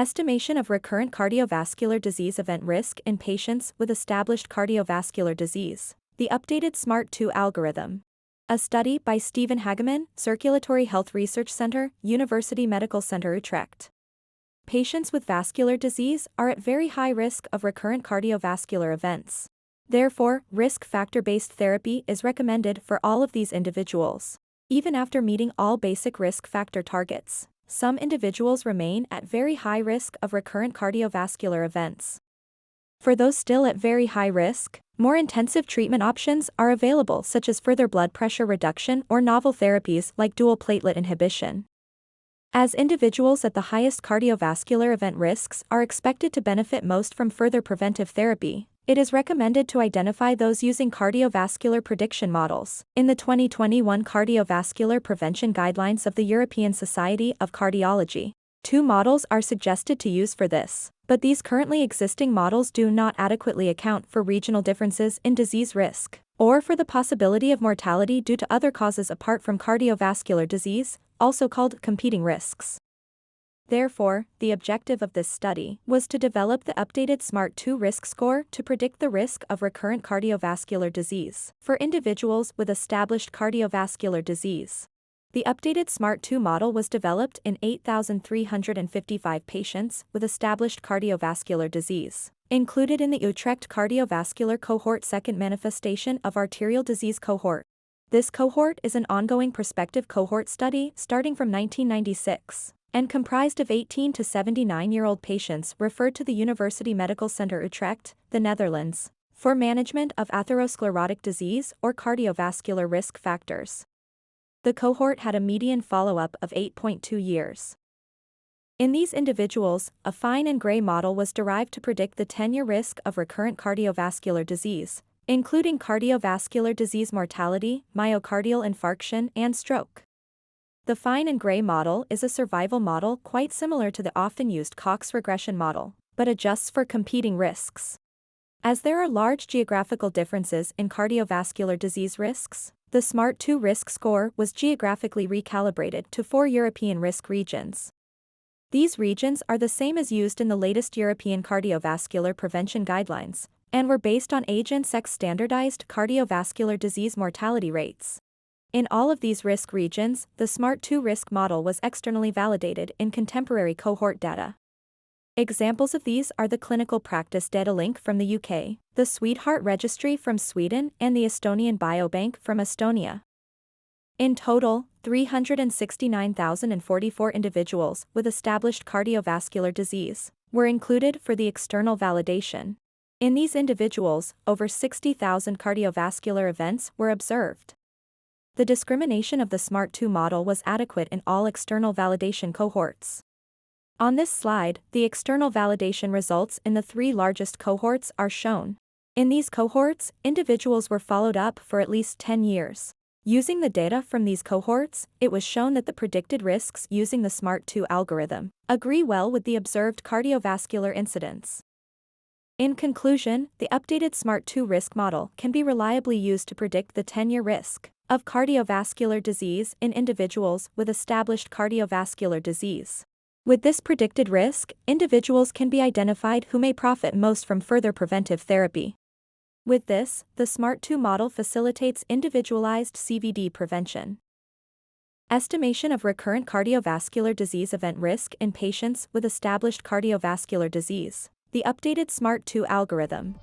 Estimation of recurrent cardiovascular disease event risk in patients with established cardiovascular disease. The updated SMART2 algorithm. A study by Stephen Hageman, Circulatory Health Research Center, University Medical Center Utrecht. Patients with vascular disease are at very high risk of recurrent cardiovascular events. Therefore, risk factor-based therapy is recommended for all of these individuals. Even after meeting all basic risk factor targets, some individuals remain at very high risk of recurrent cardiovascular events. For those still at very high risk, more intensive treatment options are available, such as further blood pressure reduction or novel therapies like dual platelet inhibition. As individuals at the highest cardiovascular event risks are expected to benefit most from further preventive therapy, it is recommended to identify those using cardiovascular prediction models. In the 2021 Cardiovascular Prevention Guidelines of the European Society of Cardiology, 2 models are suggested to use for this, but these currently existing models do not adequately account for regional differences in disease risk, or for the possibility of mortality due to other causes apart from cardiovascular disease, also called competing risks. Therefore, the objective of this study was to develop the updated SMART2 risk score to predict the risk of recurrent cardiovascular disease for individuals with established cardiovascular disease. The updated SMART2 model was developed in 8,355 patients with established cardiovascular disease, included in the Utrecht cardiovascular cohort second manifestation of arterial disease cohort. This cohort is an ongoing prospective cohort study starting from 1996, and comprised of 18 to 79-year-old patients referred to the University Medical Center Utrecht, the Netherlands, for management of atherosclerotic disease or cardiovascular risk factors. The cohort had a median follow-up of 8.2 years. In these individuals, a fine and gray model was derived to predict the 10-year risk of recurrent cardiovascular disease, including cardiovascular disease mortality, myocardial infarction, and stroke. The fine and gray model is a survival model quite similar to the often used Cox regression model, but adjusts for competing risks. As there are large geographical differences in cardiovascular disease risks, the SMART2 risk score was geographically recalibrated to 4 European risk regions. These regions are the same as used in the latest European cardiovascular prevention guidelines, and were based on age and sex standardized cardiovascular disease mortality rates. In all of these risk regions, the SMART2 risk model was externally validated in contemporary cohort data. Examples of these are the Clinical Practice Data Link from the UK, the Sweetheart Registry from Sweden, and the Estonian Biobank from Estonia. In total, 369,044 individuals with established cardiovascular disease were included for the external validation. In these individuals, over 60,000 cardiovascular events were observed. The discrimination of the SMART2 model was adequate in all external validation cohorts. On this slide, the external validation results in the 3 largest cohorts are shown. In these cohorts, individuals were followed up for at least 10 years. Using the data from these cohorts, it was shown that the predicted risks using the SMART2 algorithm agree well with the observed cardiovascular incidence. In conclusion, the updated SMART2 risk model can be reliably used to predict the 10-year risk of cardiovascular disease in individuals with established cardiovascular disease. With this predicted risk, individuals can be identified who may profit most from further preventive therapy. With this, the SMART2 model facilitates individualized CVD prevention. Estimation of recurrent cardiovascular disease event risk in patients with established cardiovascular disease. The updated SMART2 algorithm.